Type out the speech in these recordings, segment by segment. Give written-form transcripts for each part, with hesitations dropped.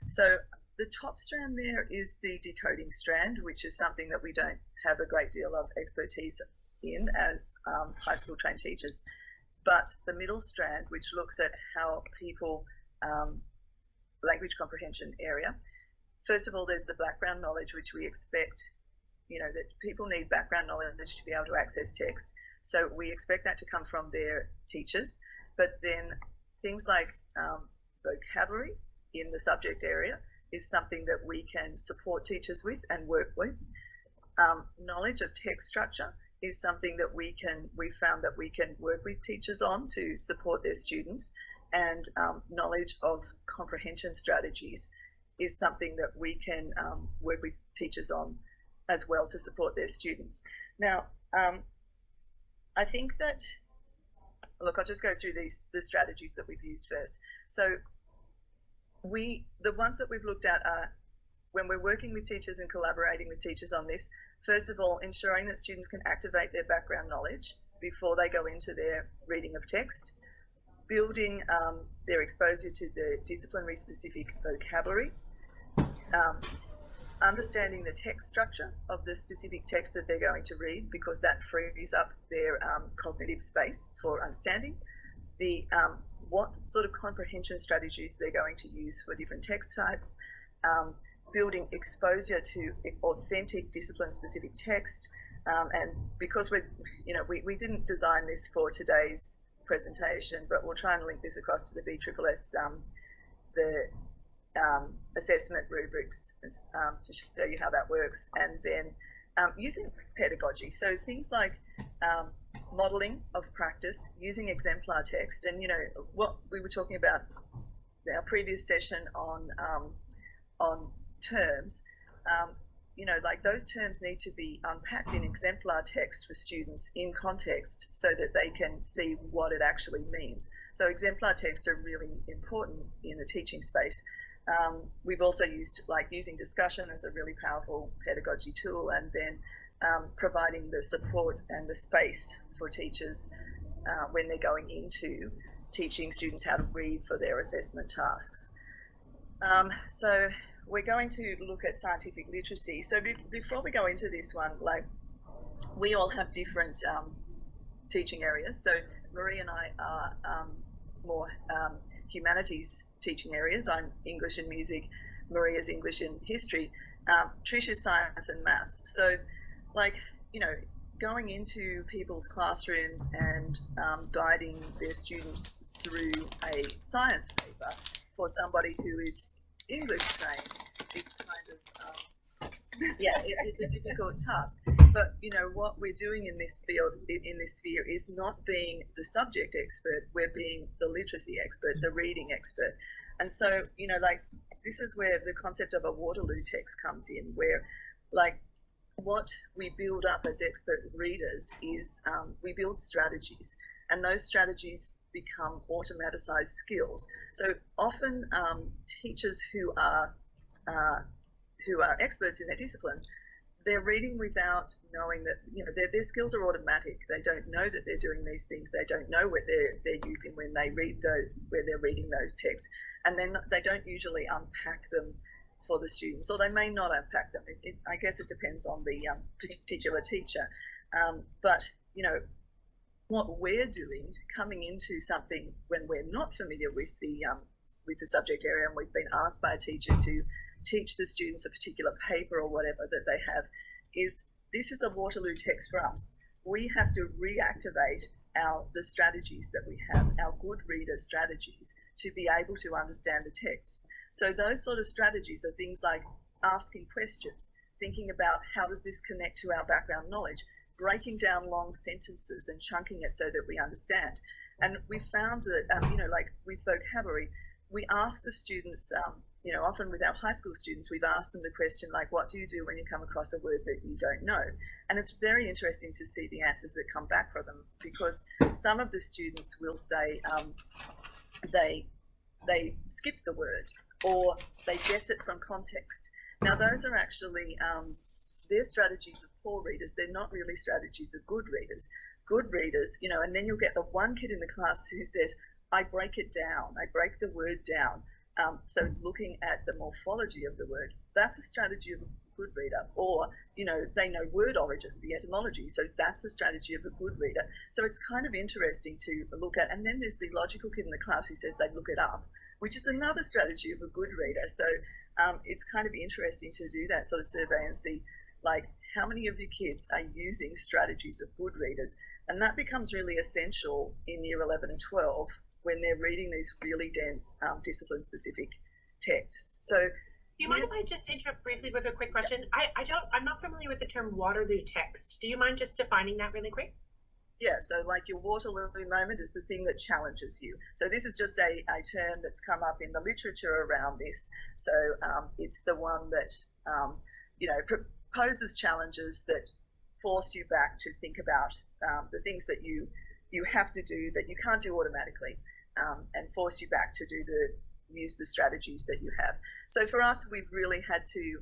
So the top strand there is the decoding strand, which is something that we don't have a great deal of expertise in as high school trained teachers. But the middle strand, which looks at how people, language comprehension area, first of all, there's the background knowledge, which we expect, that people need background knowledge to be able to access text. So we expect that to come from their teachers. But then things like vocabulary in the subject area is something that we can support teachers with and work with. Knowledge of text structure is something that we found that we can work with teachers on to support their students, and knowledge of comprehension strategies is something that we can work with teachers on as well to support their students. Now, I think that, look, I'll just go through the strategies that we've used first. So the ones that we've looked at are when we're working with teachers and collaborating with teachers on this, first of all, ensuring that students can activate their background knowledge before they go into their reading of text, building their exposure to the disciplinary specific vocabulary, understanding the text structure of the specific text that they're going to read, because that frees up their cognitive space for understanding, what sort of comprehension strategies they're going to use for different text types, building exposure to authentic discipline-specific text, and because we didn't design this for today's presentation, but we'll try and link this across to the BSSS, the assessment rubrics to show you how that works, and then using pedagogy. So things like modelling of practice, using exemplar text, and what we were talking about in our previous session on terms, like those terms need to be unpacked in exemplar text for students in context so that they can see what it actually means. So exemplar texts are really important in the teaching space. We've also used using discussion as a really powerful pedagogy tool, and then providing the support and the space for teachers when they're going into teaching students how to read for their assessment tasks. So we're going to look at scientific literacy. So before we go into this one, we all have different teaching areas. So Marie and I are more humanities teaching areas. I'm English and music, Marie is English and history, Trish is science and maths. So going into people's classrooms and guiding their students through a science paper for somebody who is English trained is kind of it is a difficult task. But what we're doing in this field, in this sphere, is not being the subject expert. We're being the literacy expert, the reading expert. And so this is where the concept of a Waterloo text comes in, where what we build up as expert readers is we build strategies, and those strategies become automaticized skills. So often teachers who are experts in their discipline, they're reading without knowing that their skills are automatic. They don't know that they're doing these things. They don't know what they're using when they read where they're reading those texts, and then they don't usually unpack them for the students, or they may not unpack them. I guess it depends on the particular teacher. But what we're doing coming into something when we're not familiar with the subject area, and we've been asked by a teacher to teach the students a particular paper or whatever that they have, this is a Waterloo text for us. We have to reactivate the strategies that we have, our good reader strategies, to be able to understand the text. So those sort of strategies are things like asking questions, thinking about how does this connect to our background knowledge, breaking down long sentences and chunking it so that we understand. And we found that, with vocabulary, we ask the students, often with our high school students, we've asked them the question, what do you do when you come across a word that you don't know? And it's very interesting to see the answers that come back from them, because some of the students will say they skip the word, or they guess it from context. Now, those are actually, they're strategies of poor readers. They're not really strategies of good readers. Good readers, and then you'll get the one kid in the class who says, I break it down. I break the word down. So looking at the morphology of the word, that's a strategy of a good reader. Or, they know word origin, the etymology, so that's a strategy of a good reader. So it's kind of interesting to look at. And then there's the logical kid in the class who says they look it up, which is another strategy of a good reader. So it's kind of interesting to do that sort of survey and see, like, how many of your kids are using strategies of good readers. And that becomes really essential in year 11 and 12 when they're reading these really dense discipline-specific texts. So, do you mind if I just interrupt briefly with a quick question? Yeah. I'm not familiar with the term Waterloo text. Do you mind just defining that really quick? Yeah, so like your Waterloo moment is the thing that challenges you. So this is just a term that's come up in the literature around this. So it's the one that, proposes challenges that force you back to think about the things that you have to do that you can't do automatically. And force you back to use the strategies that you have. So for us, we've really had to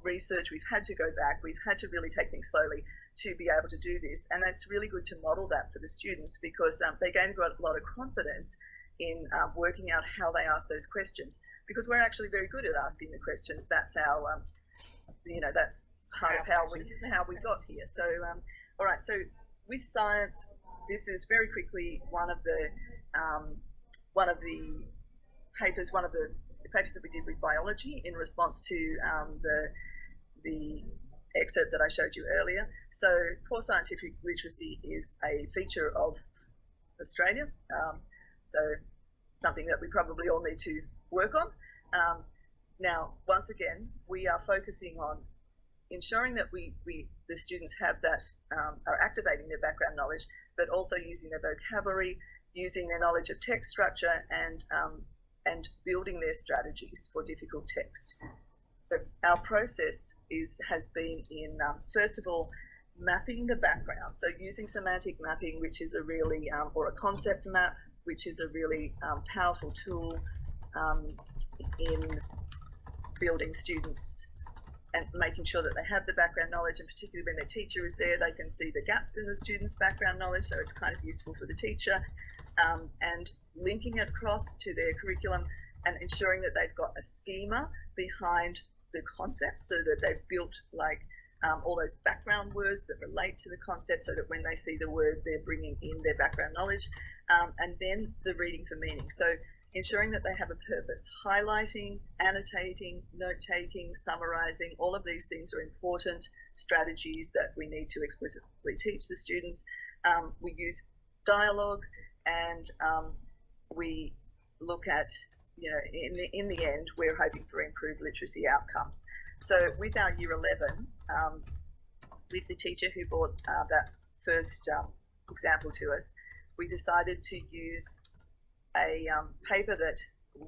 research, we've had to go back, we've had to really take things slowly to be able to do this. And that's really good to model that for the students, because they gain a lot of confidence in working out how they ask those questions, because we're actually very good at asking the questions. That's our, that's part of how we got here. So, all right, so with science, this is very quickly one of the papers that we did with biology in response to the excerpt that I showed you earlier. So poor scientific literacy is a feature of Australia. So something that we probably all need to work on. Now, once again, we are focusing on ensuring that the students have that, are activating their background knowledge, but also using their vocabulary, using their knowledge of text structure, and building their strategies for difficult text. But our process has been in, first of all, mapping the background. So using semantic mapping, which is a really, or a concept map, which is a really powerful tool in building students and making sure that they have the background knowledge, and particularly when their teacher is there, they can see the gaps in the student's background knowledge, so it's kind of useful for the teacher, and linking it across to their curriculum and ensuring that they've got a schema behind the concepts, so that they've built all those background words that relate to the concept, so that when they see the word, they're bringing in their background knowledge, and then the reading for meaning. So ensuring that they have a purpose, highlighting, annotating, note-taking, summarising, all of these things are important strategies that we need to explicitly teach the students. We use dialogue, and we look at, in the end, we're hoping for improved literacy outcomes. So with our year 11, with the teacher who brought that first example to us, we decided to use a paper that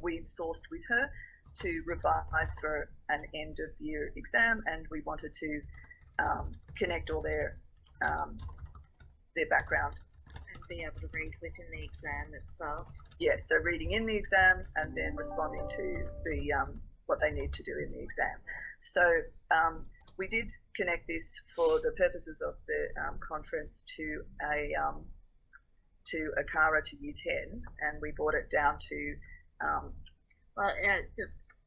we'd sourced with her to revise for an end of year exam, and we wanted to connect all their background and be able to read within the exam itself. Yes, so reading in the exam and then responding to the what they need to do in the exam. So we did connect this for the purposes of the conference to ACARA to Year 10, and we brought it down to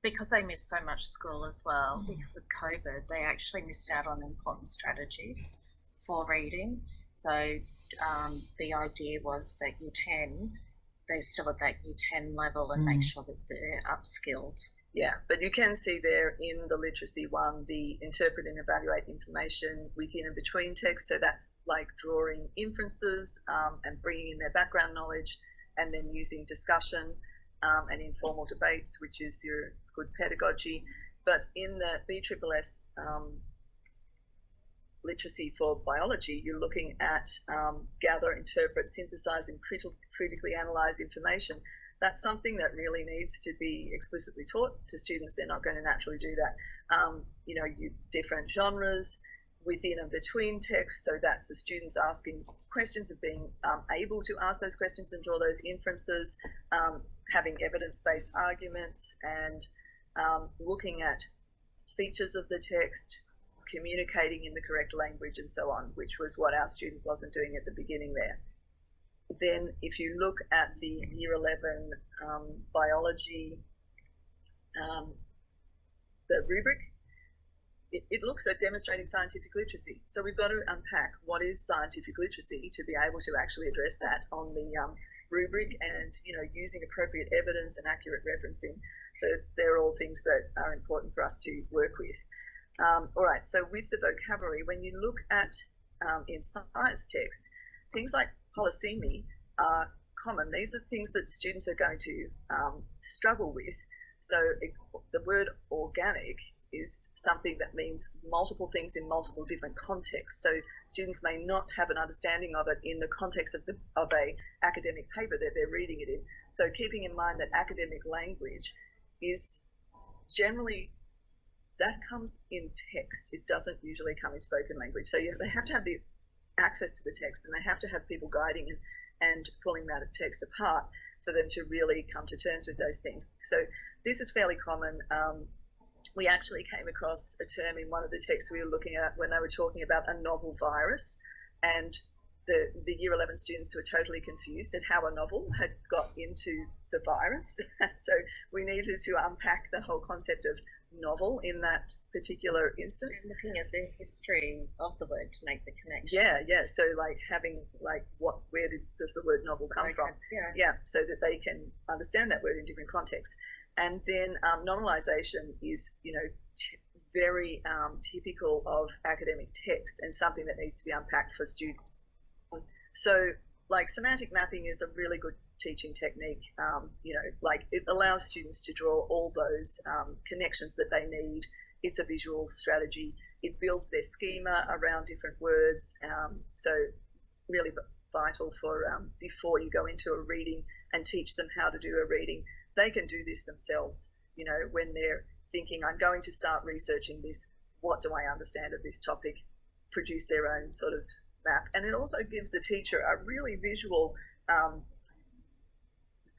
because they missed so much school as well because of COVID, they actually missed out on important strategies for reading. So the idea was that Year 10, they're still at that Year 10 level, and make sure that they're upskilled. Yeah, but you can see there in the literacy one, the interpret and evaluate information within and between text. So that's like drawing inferences and bringing in their background knowledge, and then using discussion and informal debates, which is your good pedagogy. But in the BSSS literacy for biology, you're looking at gather, interpret, synthesize, and critically analyze information. That's something that really needs to be explicitly taught to students. They're not going to naturally do that. Different genres within and between texts. So that's the students asking questions, of being able to ask those questions and draw those inferences, having evidence-based arguments, and looking at features of the text, communicating in the correct language, and so on, which was what our student wasn't doing at the beginning there. then if you look at the Year 11 biology, the rubric, it looks at demonstrating scientific literacy. So we've got to unpack what is scientific literacy to be able to actually address that on the rubric, and using appropriate evidence and accurate referencing. So they're all things that are important for us to work with. All right, so with the vocabulary, when you look at in science text, things like polysemy are common. These are things that students are going to struggle with. So the word organic is something that means multiple things in multiple different contexts. So students may not have an understanding of it in the context of a academic paper that they're reading it in. So keeping in mind that academic language is generally, that comes in text. It doesn't usually come in spoken language. So they have to have the access to the text, and they have to have people guiding and pulling that text apart for them to really come to terms with those things. So this is fairly common. We actually came across a term in one of the texts we were looking at when they were talking about a novel virus, and the Year 11 students were totally confused at how a novel had got into the virus. So we needed to unpack the whole concept of novel in that particular instance. Looking at the history of the word to make the connection. Yeah. So where does the word novel come from? Yeah, so that they can understand that word in different contexts. And then nominalization is, very typical of academic text and something that needs to be unpacked for students. So semantic mapping is a really good teaching technique. It allows students to draw all those connections that they need. It's a visual strategy. It builds their schema around different words. So really vital for before you go into a reading and teach them how to do a reading. They can do this themselves, when they're thinking, I'm going to start researching this, what do I understand of this topic, produce their own sort of map. And it also gives the teacher a really visual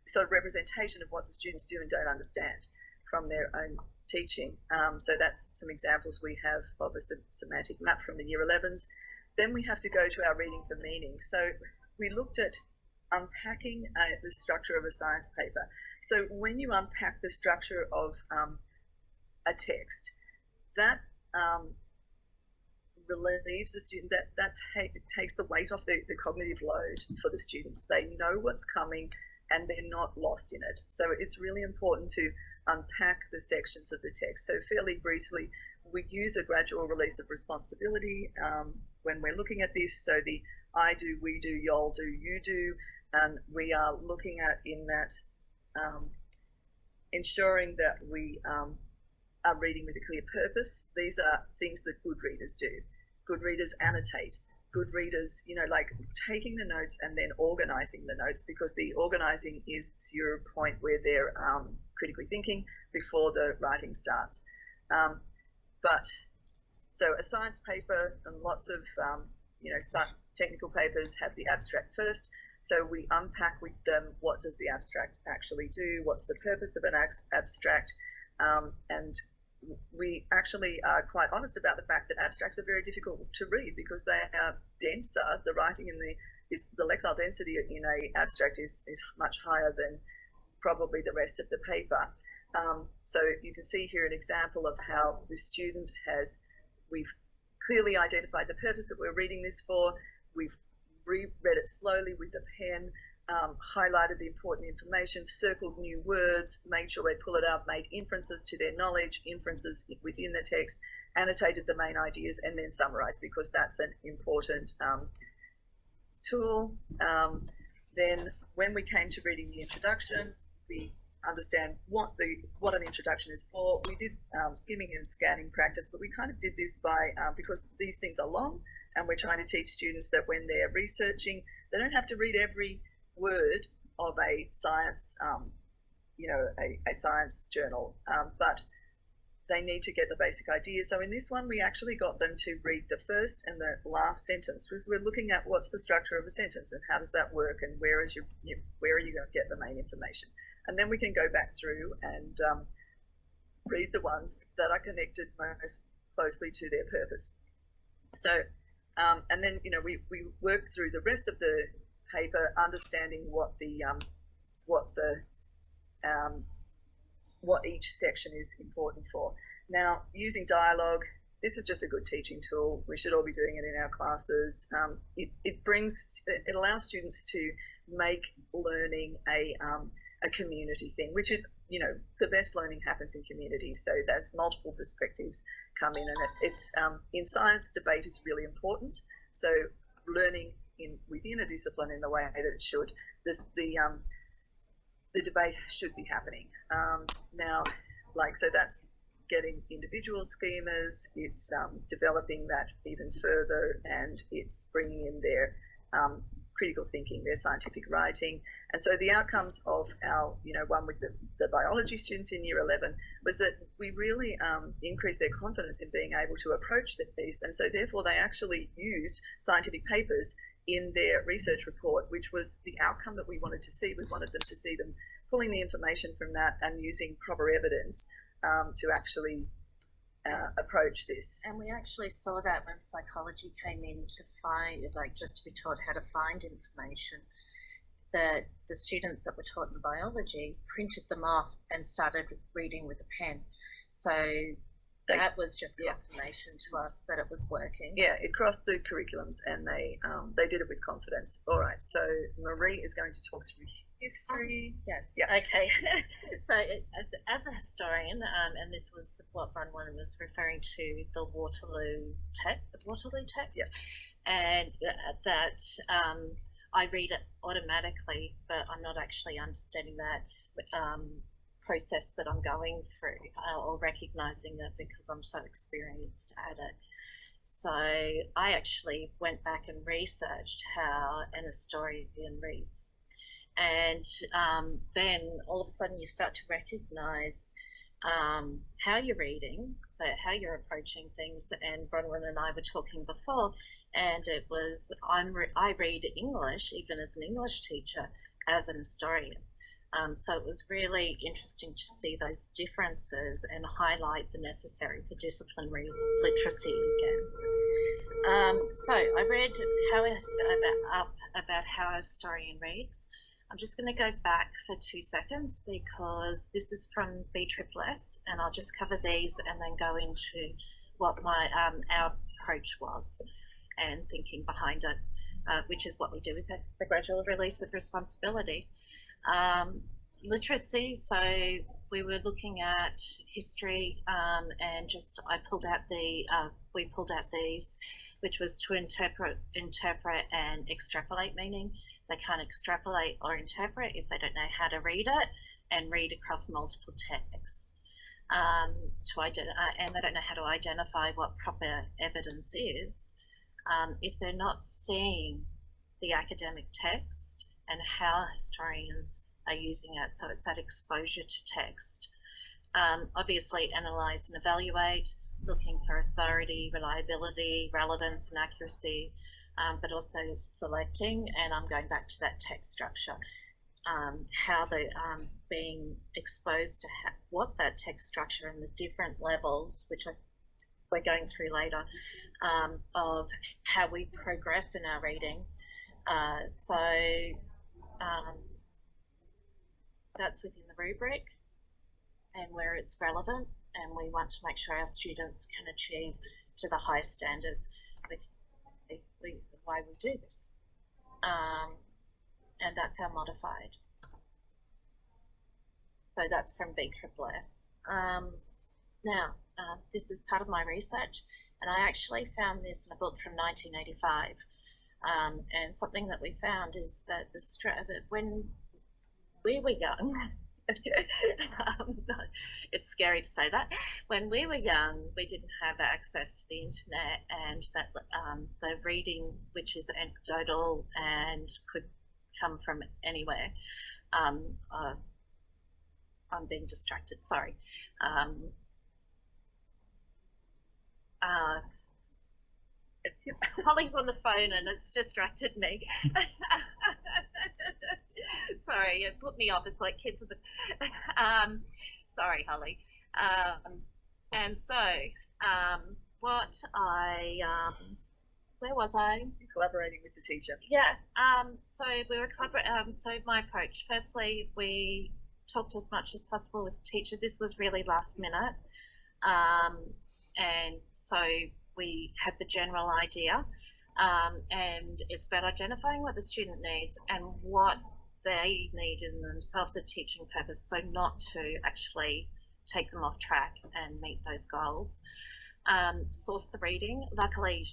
sort of representation of what the students do and don't understand from their own teaching. So that's some examples we have of a semantic map from the Year 11s. Then we have to go to our reading for meaning. So we looked at unpacking the structure of a science paper. So when you unpack the structure of a text, that relieves the student, that takes the weight off the cognitive load for the students. They know what's coming and they're not lost in it. So it's really important to unpack the sections of the text. So fairly briefly, we use a gradual release of responsibility when we're looking at this. So the I do, we do, y'all do, you do, and we are looking at in that ensuring that we are reading with a clear purpose. These are things that good readers do. Good readers annotate. Good readers, taking the notes and then organizing the notes, because the organizing is your point where they're critically thinking before the writing starts. So a science paper and lots of, technical papers have the abstract first. So we unpack with them, what does the abstract actually do? What's the purpose of an abstract? And we actually are quite honest about the fact that abstracts are very difficult to read because they are denser. The writing in the lexile density in a abstract is much higher than probably the rest of the paper. So you can see here an example of how the student we've clearly identified the purpose that we're reading this for. We've reread it slowly with a pen, highlighted the important information, circled new words, made sure they pull it up, made inferences to their knowledge, inferences within the text, annotated the main ideas, and then summarized, because that's an important tool. Then when we came to reading the introduction, we understand what an introduction is for. We did skimming and scanning practice, but we kind of did this by, because these things are long, and we're trying to teach students that when they're researching, they don't have to read every word of a science, a science journal, but they need to get the basic idea. So in this one, we actually got them to read the first and the last sentence, because we're looking at what's the structure of a sentence and how does that work, and where are you going to get the main information. And then we can go back through and read the ones that are connected most closely to their purpose. So, and then, we work through the rest of the paper, understanding what each section is important for. Now, using dialogue, this is just a good teaching tool. We should all be doing it in our classes. It allows students to make learning a community thing, which the best learning happens in communities. So there's multiple perspectives come in, and it's in science, debate is really important. So learning within a discipline in the way that it should, the debate should be happening. Now, so that's getting individual schemas, it's developing that even further, and it's bringing in their critical thinking, their scientific writing. And so the outcomes of our, one with the biology students in year 11 was that we really increased their confidence in being able to approach these. And so therefore they actually used scientific papers in their research report, which was the outcome that we wanted to see. We wanted them to see them pulling the information from that and using proper evidence to actually approach this. And we actually saw that when psychology came in to find, just to be taught how to find information, that the students that were taught in biology printed them off and started reading with a pen. So that was just confirmation to us that it was working. Yeah, it crossed the curriculums, and they did it with confidence. All right, so Marie is going to talk through history. Yes. Yeah. Okay. So as a historian, and this was what Bronwyn was referring to, the Waterloo text, Yeah. and that I read it automatically, but I'm not actually understanding that process that I'm going through or recognizing it because I'm so experienced at it. So I actually went back and researched how an historian reads. And then all of a sudden you start to recognize how you're reading, how you're approaching things. And Bronwyn and I were talking before, and it was I read English, even as an English teacher, as an historian. So it was really interesting to see those differences and highlight the necessary for disciplinary literacy again. So I read about how a historian reads. I'm just going to go back for 2 seconds because this is from BSSS, and I'll just cover these and then go into what our approach was and thinking behind it, which is what we do with the gradual release of responsibility. Literacy, so we were looking at history, and we pulled out these, which was to interpret and extrapolate meaning. They can't extrapolate or interpret if they don't know how to read it and read across multiple texts. And they don't know how to identify what proper evidence is if they're not seeing the academic text and how historians are using it. So it's that exposure to text. Obviously, analyse and evaluate, looking for authority, reliability, relevance and accuracy, but also selecting, and I'm going back to that text structure, how they're being exposed to what that text structure and the different levels, which we're going through later, of how we progress in our reading. So that's within the rubric and where it's relevant, and we want to make sure our students can achieve to the highest standards with the way we do this. And that's our modified. So that's from BSSS. Now, this is part of my research, and I actually found this in a book from 1985. And something that we found is that when we were young, it's scary to say that, when we were young, we didn't have access to the internet, and that the reading, which is anecdotal and could come from anywhere. I'm being distracted, sorry. Holly's on the phone and it's distracted me. Sorry, it put me off. It's like kids are the sorry, Holly. And so what I where was I? Collaborating with the teacher. Yeah. So we were so my approach. Firstly, we talked as much as possible with the teacher. This was really last minute, and so we had the general idea, and it's about identifying what the student needs and what they need in themselves, a teaching purpose. So not to actually take them off track and meet those goals. Source the reading. Luckily,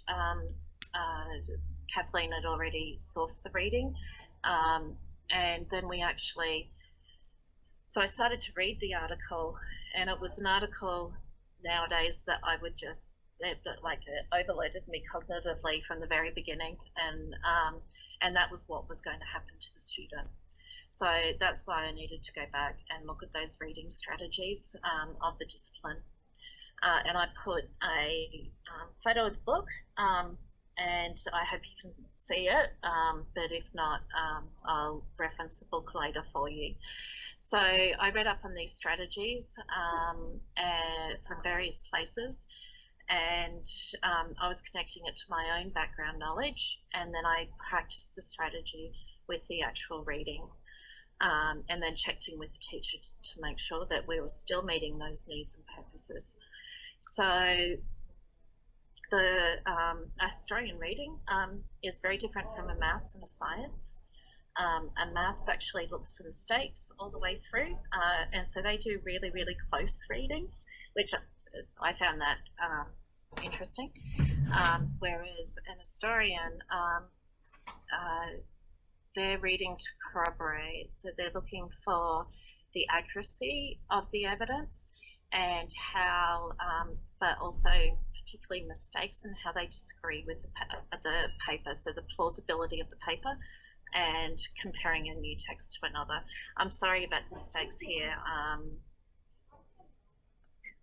Kathleen had already sourced the reading, and then we actually. So I started to read the article, and it was an article nowadays that I would just it overloaded me cognitively from the very beginning, and that was what was going to happen to the student. So that's why I needed to go back and look at those reading strategies of the discipline. And I put a photo of the book, and I hope you can see it, but if not, I'll reference the book later for you. So I read up on these strategies from various places, and I was connecting it to my own background knowledge, and then I practiced the strategy with the actual reading, and then checked in with the teacher to make sure that we were still meeting those needs and purposes. So the Australian reading is very different from a maths and a science. And maths actually looks for mistakes all the way through, and so they do really, really close readings, which I found that interesting. Whereas an historian, they're reading to corroborate, so they're looking for the accuracy of the evidence and how, but also particularly mistakes and how they disagree with the paper, so the plausibility of the paper and comparing a new text to another. I'm sorry about the mistakes here.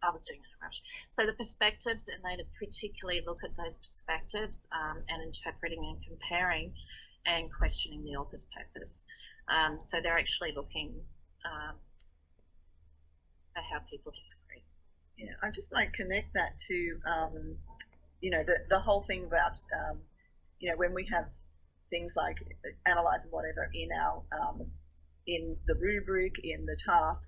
I was doing it in a rush. So the perspectives, and they particularly look at those perspectives and interpreting and comparing and questioning the author's purpose. So they're actually looking at how people disagree. Yeah, I just might connect that to, you know, the whole thing about, you know, when we have things like analyze and whatever in our in the rubric, in the task,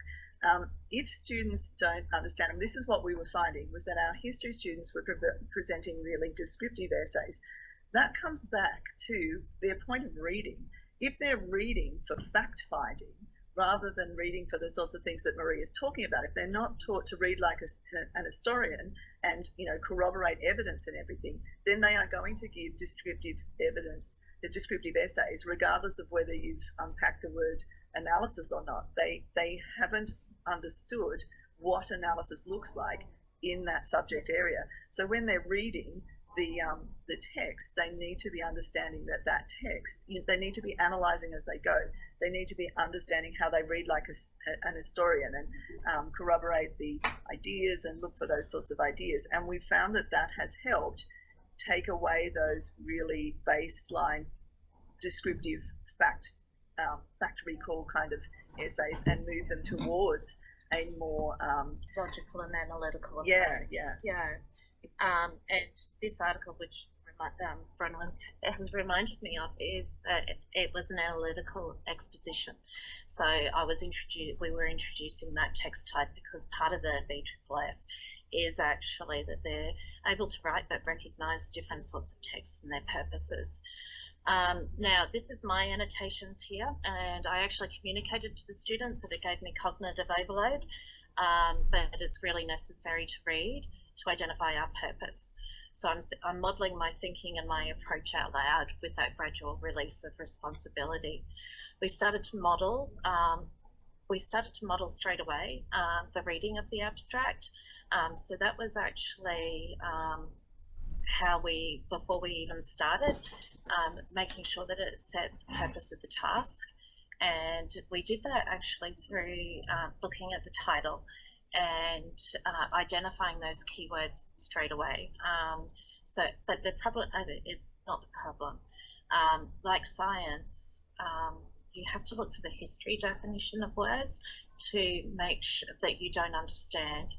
if students don't understand them, this is what we were finding, was that our history students were presenting really descriptive essays. That comes back to their point of reading. If they're reading for fact finding rather than reading for the sorts of things that Marie is talking about, if they're not taught to read like an historian and, you know, corroborate evidence and everything, then they are going to give descriptive evidence, the descriptive essays, regardless of whether you've unpacked the word analysis or not. They haven't understood what analysis looks like in that subject area. So when they're reading the text, they need to be understanding that text, they need to be analysing as they go. They need to be understanding how they read like an historian and corroborate the ideas and look for those sorts of ideas. And we found that has helped take away those really baseline descriptive fact recall kind of essays and move them towards a more logical and analytical approach. Yeah. And this article, which Bronwyn has reminded me of, is that it was an analytical exposition. So we were introducing that text type because part of the BSSS is actually that they're able to write but recognise different sorts of texts and their purposes. Now, this is my annotations here, and I actually communicated to the students that it gave me cognitive overload, but it's really necessary to read to identify our purpose. So I'm modelling my thinking and my approach out loud with that gradual release of responsibility. We started to model straight away the reading of the abstract. So that was actually how before we even started, making sure that it set the purpose of the task. And we did that actually through looking at the title and identifying those keywords straight away. But the problem is not the problem. Like science, you have to look for the history definition of words to make sure that you don't understand,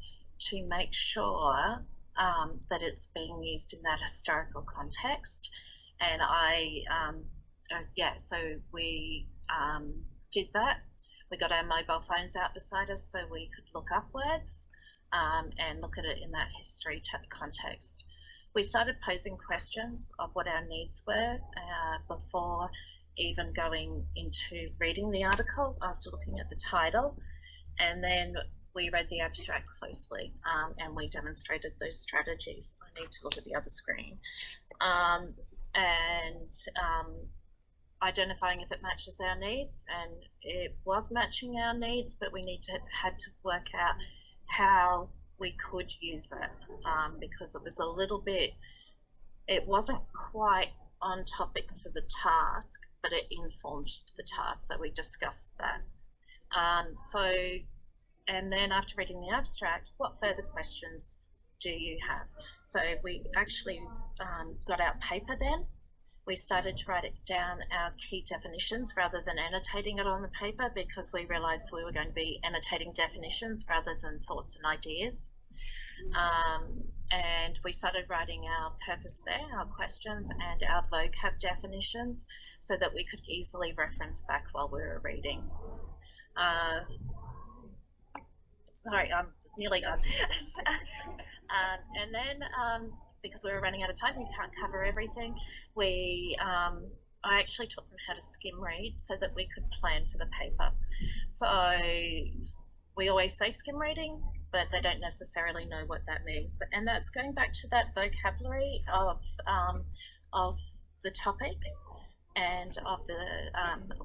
to make sure that it's being used in that historical context. And so we did that. We got our mobile phones out beside us so we could look up words and look at it in that history context. We started posing questions of what our needs were before even going into reading the article after looking at the title. And then we read the abstract closely and we demonstrated those strategies. I need to look at the other screen. Identifying if it matches our needs, and it was matching our needs, but we had to work out how we could use it because it was a little bit, it wasn't quite on topic for the task, but it informed the task, so we discussed that. And then after reading the abstract, what further questions do you have? So we actually got out paper then. We started to write it down, our key definitions, rather than annotating it on the paper, because we realised we were going to be annotating definitions rather than thoughts and ideas. And we started writing our purpose there, our questions, and our vocab definitions, so that we could easily reference back while we were reading. Sorry, I'm nearly done. And then, because we were running out of time, we can't cover everything, I actually taught them how to skim read so that we could plan for the paper. So we always say skim reading, but they don't necessarily know what that means. And that's going back to that vocabulary of the topic and of the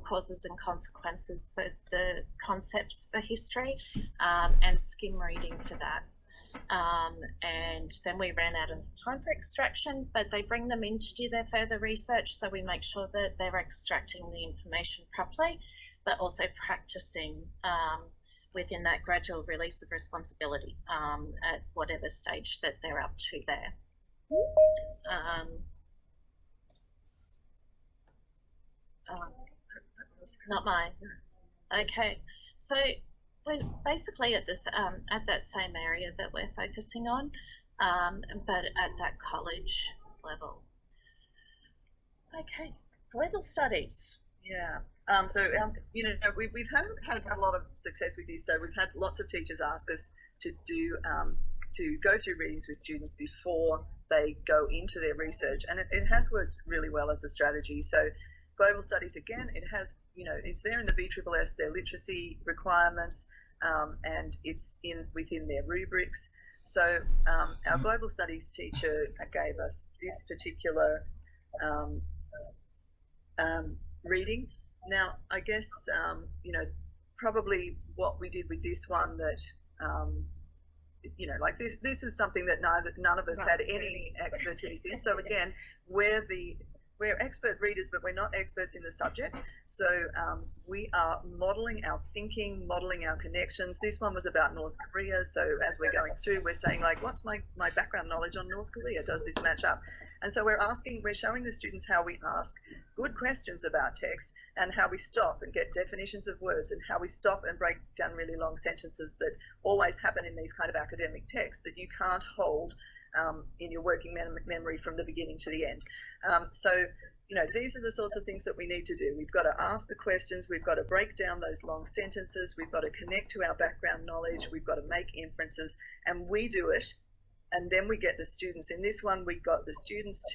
causes and consequences, so the concepts for history, and skim reading for that. And then we ran out of time for extraction, but they bring them in to do their further research, so we make sure that they're extracting the information properly, but also practicing within that gradual release of responsibility at whatever stage that they're up to there. Not mine. Okay, so we're basically at this at that same area that we're focusing on, but at that college level. Okay, global studies. Yeah. We've had a lot of success with this. So we've had lots of teachers ask us to do to go through readings with students before they go into their research, and it has worked really well as a strategy. So global studies, again, it has, it's there in the BSSS, their literacy requirements, and it's within their rubrics. So our global studies teacher gave us this particular reading. Now, I guess, probably what we did with this one that, this is something that none of us had any expertise in. So again, we're expert readers, but we're not experts in the subject. So we are modelling our thinking, modelling our connections. This one was about North Korea. So as we're going through, we're saying, like, what's my background knowledge on North Korea? Does this match up? And so we're showing the students how we ask good questions about text, and how we stop and get definitions of words, and how we stop and break down really long sentences that always happen in these kind of academic texts that you can't hold in your working memory from the beginning to the end. These are the sorts of things that we need to do. We've got to ask the questions, we've got to break down those long sentences, we've got to connect to our background knowledge, we've got to make inferences, and we do it, and then we get the students. In this one, we got the students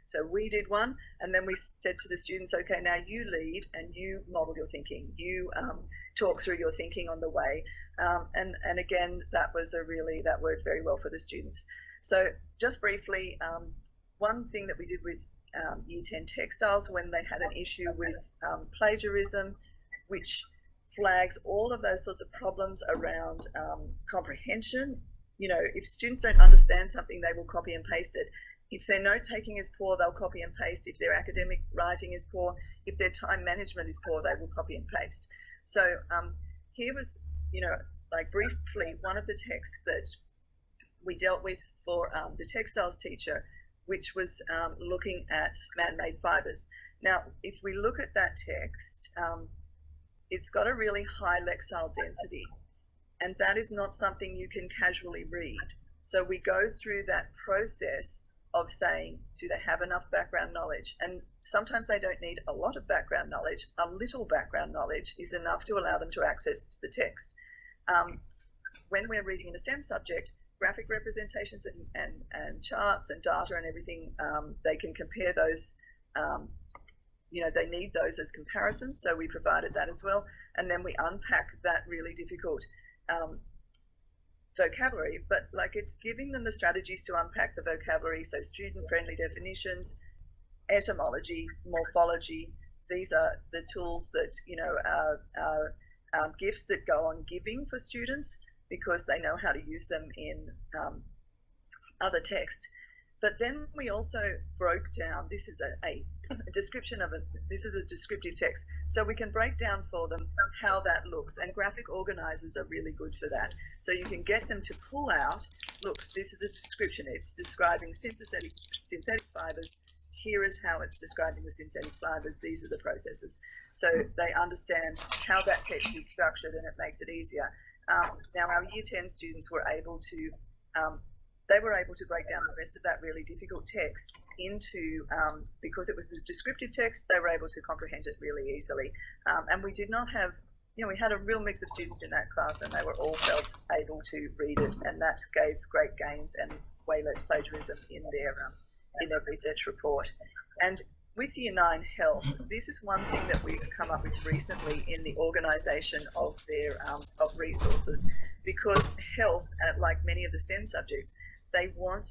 so we did one, and then we said to the students, okay, now you lead and you model your thinking, you talk through your thinking on the way, and again, that worked very well for the students. So just briefly, one thing that we did with Year 10 textiles, when they had an issue with plagiarism, which flags all of those sorts of problems around comprehension. If students don't understand something, they will copy and paste it. If their note taking is poor, they'll copy and paste. If their academic writing is poor, if their time management is poor, they will copy and paste. So here was, briefly, one of the texts that we dealt with for the textiles teacher, which was looking at man-made fibres. Now, if we look at that text, it's got a really high lexile density, and that is not something you can casually read. So we go through that process of saying, do they have enough background knowledge? And sometimes they don't need a lot of background knowledge. A little background knowledge is enough to allow them to access the text. When we're reading in a STEM subject, graphic representations and charts and data and everything, they can compare those. They need those as comparisons, so we provided that as well. And then we unpack that really difficult vocabulary, but it's giving them the strategies to unpack the vocabulary, so student-friendly definitions, etymology, morphology. These are the tools that are gifts that go on giving for students because they know how to use them in other text. But then we also broke down, this is a description of this is a descriptive text, so we can break down for them how that looks, and graphic organizers are really good for that. So you can get them to pull out, look, this is a description, it's describing synthetic fibers, here is how it's describing the synthetic fibers, these are the processes. So they understand how that text is structured, and it makes it easier. Now our Year 10 students were able to break down the rest of that really difficult text into, because it was a descriptive text, they were able to comprehend it really easily. And we did not have, we had a real mix of students in that class, and they were all felt able to read it, and that gave great gains and way less plagiarism in their research report. And with Year 9 health, this is one thing that we've come up with recently in the organisation of their of resources, because health, like many of the STEM subjects, they want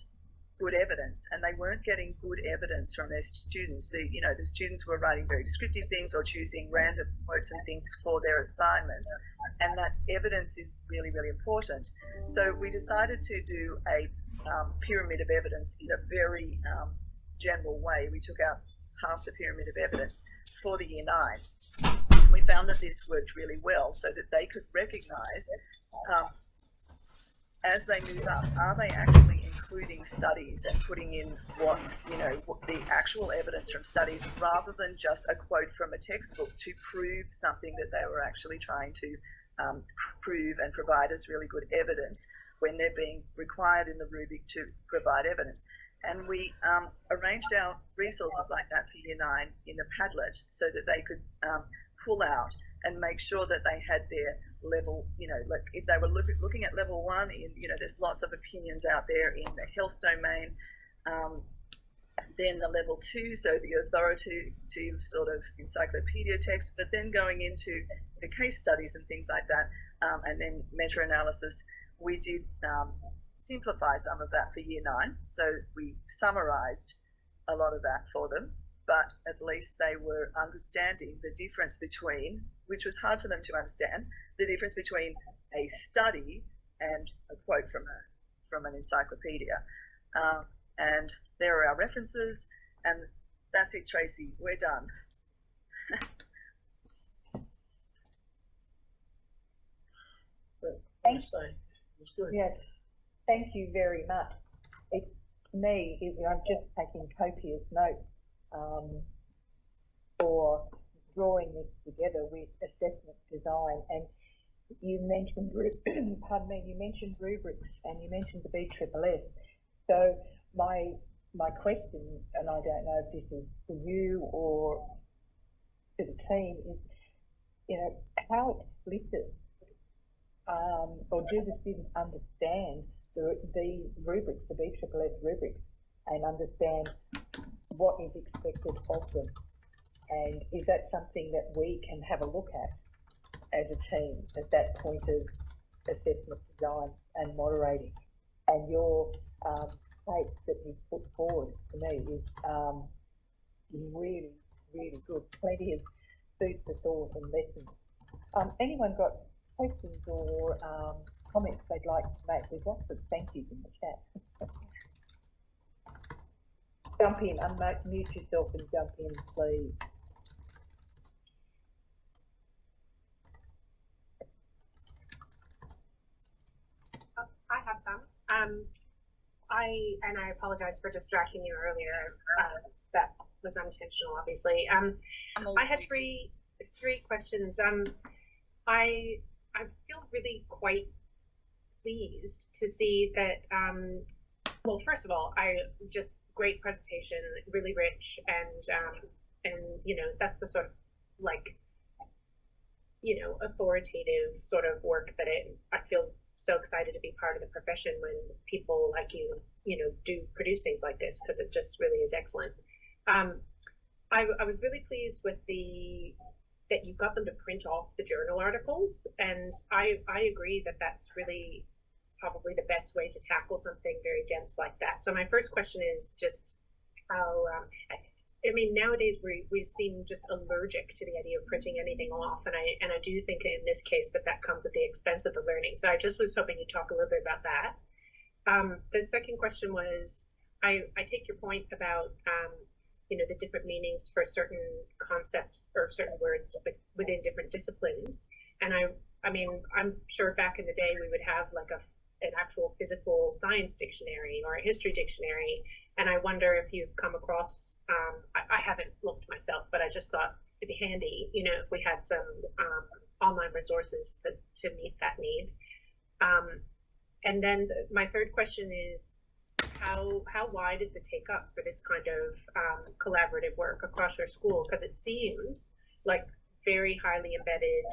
good evidence, and they weren't getting good evidence from their students. The students were writing very descriptive things or choosing random quotes and things for their assignments, and that evidence is really, really important. So we decided to do a pyramid of evidence in a very general way. We took out half the pyramid of evidence for the Year 9s. We found that this worked really well, so that they could recognise as they move up, are they actually including studies and putting in what the actual evidence from studies, rather than just a quote from a textbook to prove something that they were actually trying to prove and provide as really good evidence when they're being required in the rubric to provide evidence. And we arranged our resources like that for Year 9 in a Padlet, so that they could pull out and make sure that they had their level, like if they were looking at level 1, there's lots of opinions out there in the health domain. Then the level 2, so the authoritative sort of encyclopedia text, but then going into the case studies and things like that, and then meta-analysis, we did simplify some of that for Year 9. So we summarized a lot of that for them, but at least they were understanding the difference between, which was hard for them to understand, the difference between a study and a quote from an encyclopedia. And there are our references, and that's it, Tracy, we're done. Thanks. It's good. Yes, thank you very much. I'm just taking copious notes for drawing this together with assessment design. And you mentioned, pardon me, you mentioned rubrics, and you mentioned the BSSS. So my question, and I don't know if this is for you or to the team, is how explicit or do the students understand the rubrics, the BSSS rubrics, and understand what is expected of them? And is that something that we can have a look at as a team at that point of assessment design and moderating? And your case that you put forward to me is really, really good. Plenty of food for thought and lessons. Anyone got questions or comments they'd like to make? There's lots of thank yous in the chat. Jump in, unmute yourself and jump in, please. I have some. I apologize for distracting you earlier. That was unintentional, obviously. I had three questions. I feel really quite pleased to see that. Well, first of all, I just great presentation, really rich, and that's the sort of like authoritative sort of work that I feel so excited to be part of the profession when people like you do produce things like this, because it just really is excellent. I was really pleased with that you got them to print off the journal articles, and I agree that that's really probably the best way to tackle something very dense like that. So my first question is just how, I mean, nowadays we seem just allergic to the idea of printing anything off, and I do think in this case that comes at the expense of the learning. So I just was hoping you'd talk a little bit about that. The second question was, I take your point about the different meanings for certain concepts or certain words within different disciplines, and I mean, I'm sure back in the day we would have like an actual physical science dictionary or a history dictionary, and I wonder if you've come across, I haven't looked myself, but I just thought it'd be handy, if we had some online resources to meet that need. And then my third question is, how wide is the take up for this kind of collaborative work across your school? Because it seems like very highly embedded,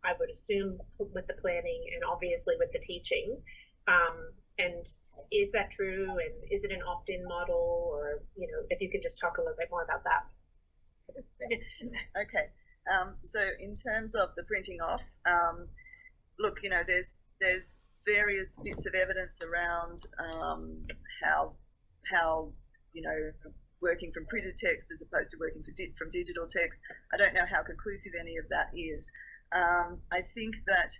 I would assume, with the planning and obviously with the teaching. And is that true? And is it an opt-in model? Or, if you could just talk a little bit more about that. Okay. So in terms of the printing off, look, there's various bits of evidence around how working from printed text as opposed to working from digital text. I don't know how conclusive any of that is. I think that,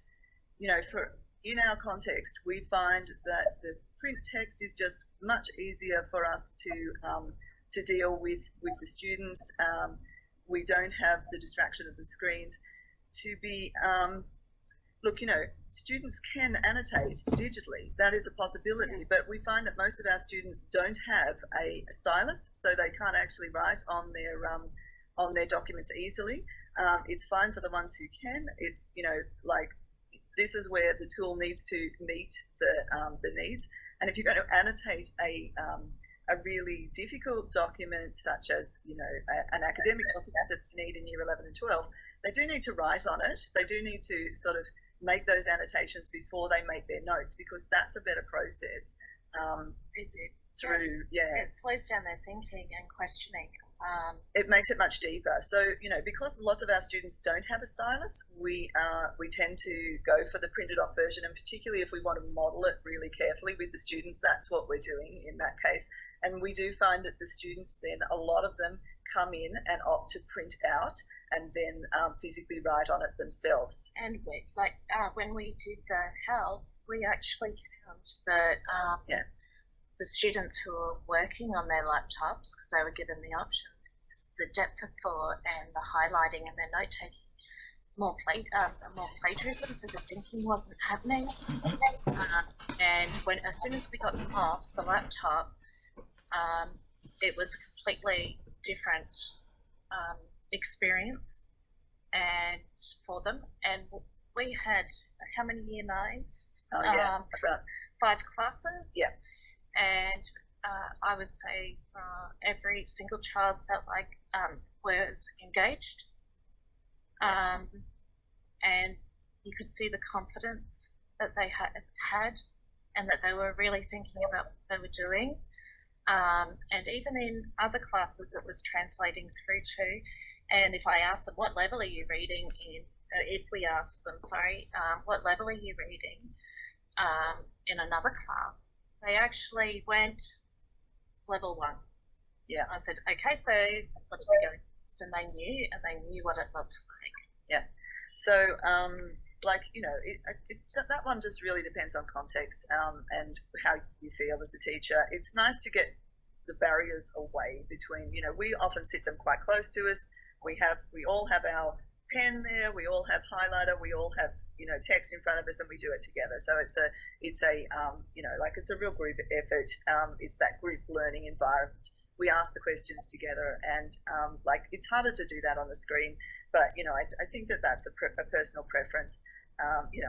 in our context, we find that the print text is just much easier for us to deal with the students. We don't have the distraction of the screens. Students can annotate digitally. That is a possibility, but we find that most of our students don't have a stylus, so they can't actually write on their documents easily. It's fine for the ones who can. It's this is where the tool needs to meet the needs. And if you're going to annotate a really difficult document, such as an academic document that you need in year 11 and 12, they do need to write on it. They do need to sort of make those annotations before they make their notes, because that's a better process through. It slows down their thinking and questioning. It makes it much deeper. So, because lots of our students don't have a stylus, we tend to go for the printed off version, and particularly if we want to model it really carefully with the students, that's what we're doing in that case. And we do find that the students then, a lot of them come in and opt to print out and then physically write on it themselves. And when we did the health, we actually count the students who were working on their laptops, because they were given the option, the depth of thought and the highlighting and their note taking, more plagiarism, so the thinking wasn't happening. And as soon as we got them off the laptop, it was a completely different experience and for them. And we had how many year 9s? About 5 classes. Yeah. And I would say every single child felt like was engaged, and you could see the confidence that they had and that they were really thinking about what they were doing. And even in other classes, it was translating through too. And if I asked them, what level are you reading in? If we asked them, what level are you reading in another class? They actually went level 1. Yeah. I said, okay, so what do we go next? And they knew what it looked like. Yeah. So, that one just really depends on context and how you feel as a teacher. It's nice to get the barriers away between, we often sit them quite close to us. We all have our pen there, we all have highlighter, we all have text in front of us, and we do it together. So it's a real group effort. It's that group learning environment. We ask the questions together, and it's harder to do that on the screen, but I think that's a personal preference.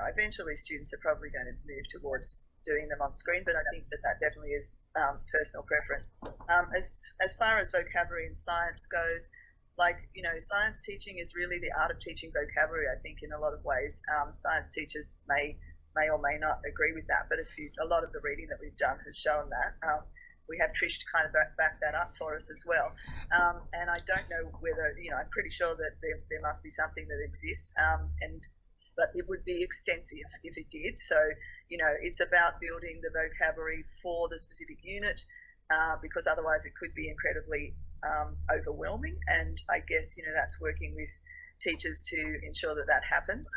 eventually students are probably going to move towards doing them on screen, but I think that definitely is personal preference. As far as vocabulary in science goes, science teaching is really the art of teaching vocabulary. I think in a lot of ways, science teachers may or may not agree with that, but a lot of the reading that we've done has shown that. We have Trish to kind of back that up for us as well. And I don't know whether, I'm pretty sure that there must be something that exists, but it would be extensive if it did. So, it's about building the vocabulary for the specific unit, because otherwise it could be incredibly overwhelming. And I guess, that's working with teachers to ensure that happens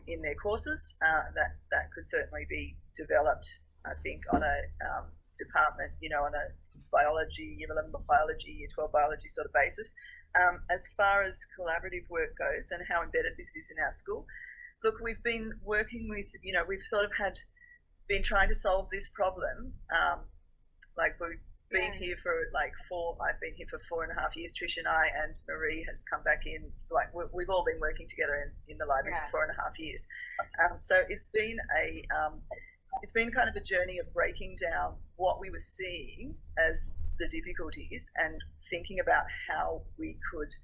in their courses. That could certainly be developed, I think, on a department, on a biology, year 11 biology, year 12 biology sort of basis. As far as collaborative work goes and how embedded this is in our school, look, we've been working with, we've sort of been trying to solve this problem. We've been here for I've been here for 4.5 years. Trish and I and Marie has come back in. We've all been working together in the library for 4.5 years. So it's been kind of a journey of breaking down what we were seeing as the difficulties and thinking about how we could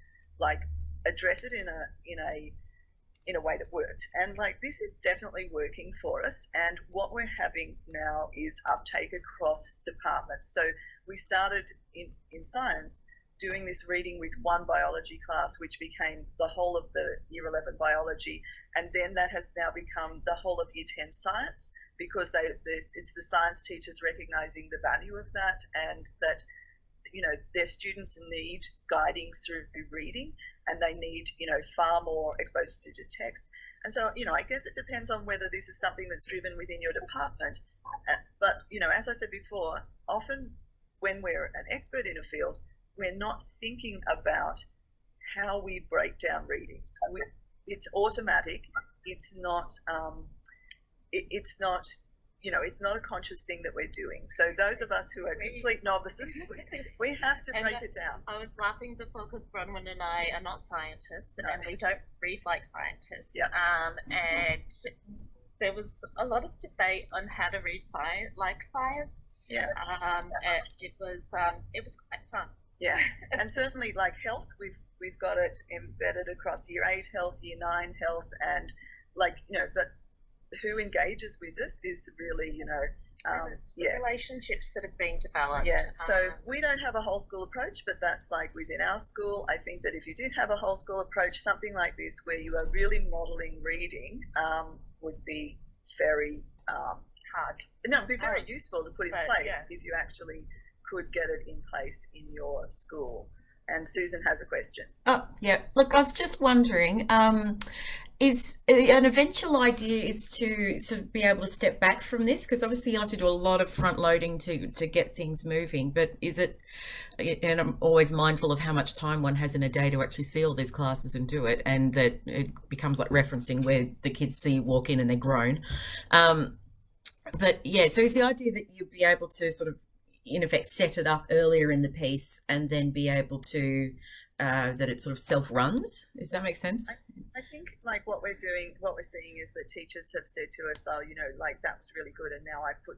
address it in a way that worked. And this is definitely working for us. And what we're having now is uptake across departments. So we started in science doing this reading with one biology class, which became the whole of the year 11 biology. And then that has now become the whole of year 10 science, because it's the science teachers recognizing the value of that, and that their students need guiding through reading, and they need far more exposure to text. And so I guess it depends on whether this is something that's driven within your department, but as I said before, often when we're an expert in a field, we're not thinking about how we break down readings. It's automatic. It's not it's not a conscious thing that we're doing. So those of us who are complete novices, we have to break it down. I was laughing before because Bronwyn and I are not scientists, and we don't read like scientists. Yeah. And there was a lot of debate on how to read science. Yeah. It was quite fun. Yeah, and certainly health, we've got it embedded across year 8 health, year 9 health, and but who engages with us is really, the relationships that have been developed. Yeah, so we don't have a whole school approach, but that's within our school. I think that if you did have a whole school approach, something like this where you are really modelling reading would be very hard. No, it'd be very useful to put in place if you actually could get it in place in your school. And Susan has a question. Oh, yeah. Look, I was just wondering, is an eventual idea is to sort of be able to step back from this? Because obviously you have to do a lot of front loading to get things moving. But is it, and I'm always mindful of how much time one has in a day to actually see all these classes and do it, and that it becomes like referencing where the kids see you walk in and they're grown. But yeah, so is the idea that you'd be able to sort of, in effect, set it up earlier in the piece and then be able to that it sort of self-runs? Does that make sense? I think what we're seeing is that teachers have said to us, that was really good, and now I've put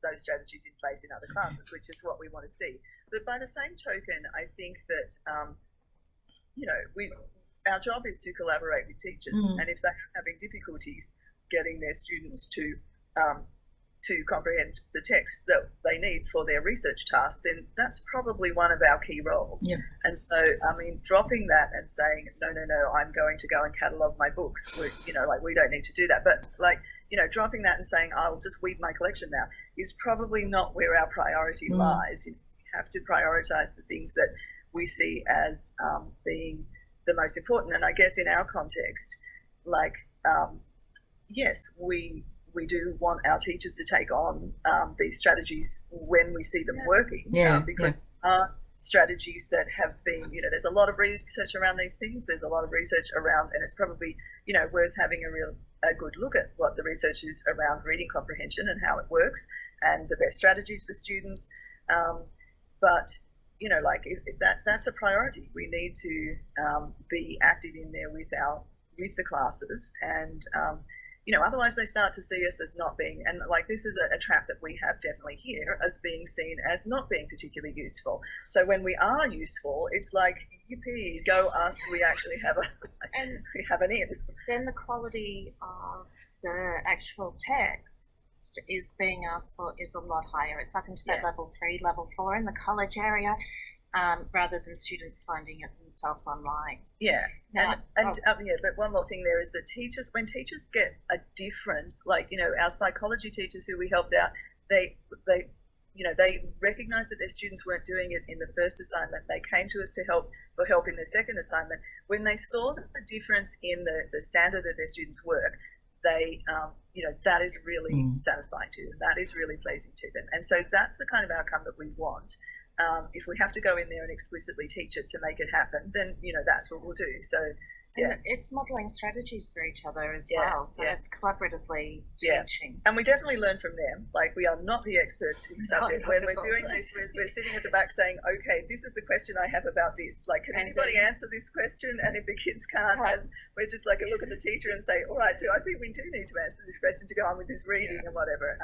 those strategies in place in other classes, which is what we want to see. But by the same token, I think that our job is to collaborate with teachers, and if they're having difficulties getting their students to comprehend the text that they need for their research task, then that's probably one of our key roles. Yeah. And so, dropping that and saying, no, I'm going to go and catalogue my books, we don't need to do that. But dropping that and saying, I'll just weed my collection now, is probably not where our priority lies. We have to prioritise the things that we see as being the most important. And I guess in our context, yes, we do want our teachers to take on these strategies when we see them working, because strategies that have been, there's a lot of research around these things. There's a lot of research around, and it's probably, worth having a good look at what the research is around reading comprehension and how it works and the best strategies for students. But, if that's a priority. We need to be active in there with our with the classes, and otherwise they start to see us as not being, and like this is a trap that we have definitely here, as being seen as not being particularly useful. So when we are useful, it's like, yippee, go us, we actually have we have an in. Then the quality of the actual text is being asked for is a lot higher. It's up into that level 3, level 4 in the college area, rather than students finding it themselves online. Yeah, but one more thing there is that when teachers get a difference, like our psychology teachers who we helped out, they recognized that their students weren't doing it in the first assignment. They came to us for help in their second assignment. When they saw the difference in the standard of their students' work, they that is really satisfying to them. That is really pleasing to them, and so that's the kind of outcome that we want. If we have to go in there and explicitly teach it to make it happen, then that's what we'll do. So and it's modelling strategies for each other as well. So it's collaboratively teaching. And we definitely learn from them. Like, we are not the experts in the subject. When we're doing this, we're sitting at the back saying, okay, this is the question I have about this. Like, can anybody answer this question? And if the kids can't, and we're just like, look at the teacher and say, all right, I think we do need to answer this question to go on with this reading and whatever.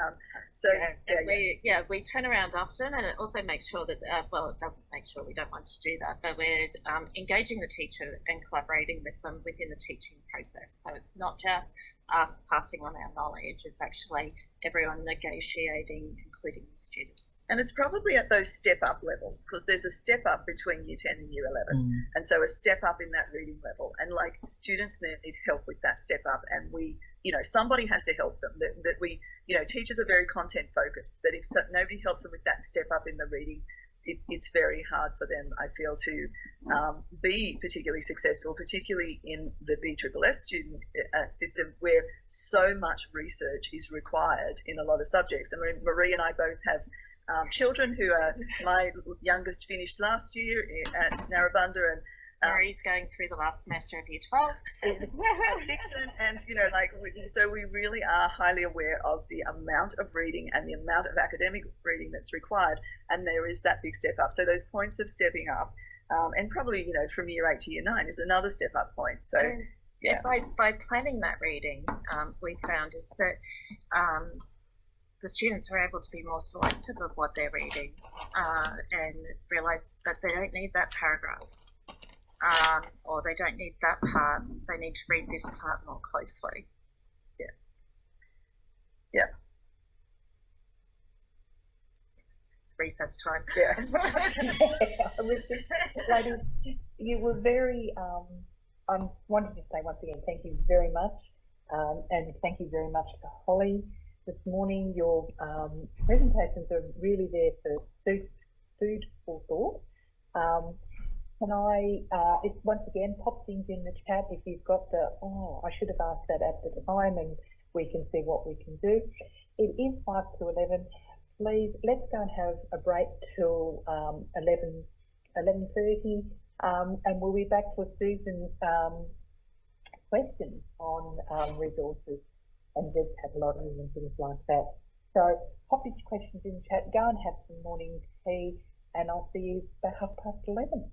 We turn around often, and it also makes sure that, it doesn't make sure, we don't want to do that, but we're engaging the teacher and collaborating with them within the teaching process. So it's not just us passing on our knowledge, it's actually everyone negotiating, including the students. And it's probably at those step up levels, because there's a step up between year 10 and year 11. And so a step up in that reading level, and like students need help with that step up, and we, somebody has to help them. That we, teachers are very content focused, but if nobody helps them with that step up in the reading, it's very hard for them, I feel, to be particularly successful, particularly in the BSSS student system, where so much research is required in a lot of subjects. I mean, Marie and I both have children who are, my youngest finished last year at Narrabundah, and Marie's going through the last semester of Year 12 at Dixon, and so we really are highly aware of the amount of reading and the amount of academic reading that's required, and there is that big step up. So those points of stepping up, and probably from year 8 to year 9 is another step up point. So by planning that reading, we found is that the students are able to be more selective of what they're reading, and realise that they don't need that paragraph. Or they don't need that part, they need to read this part more closely. Yeah. It's recess time. Yeah. Ladies, you were very, I wanted to say once again, thank you very much. And thank you very much to Holly this morning. Your presentations are really there for food for thought. Can I, once again, pop things in the chat if you've got I should have asked that at the time, and we can see what we can do. It is 5 to 11. Please, let's go and have a break till 11:30, and we'll be back for Susan's questions on resources and vocabulary and things like that. So pop these questions in the chat, go and have some morning tea, and I'll see you at 11:30.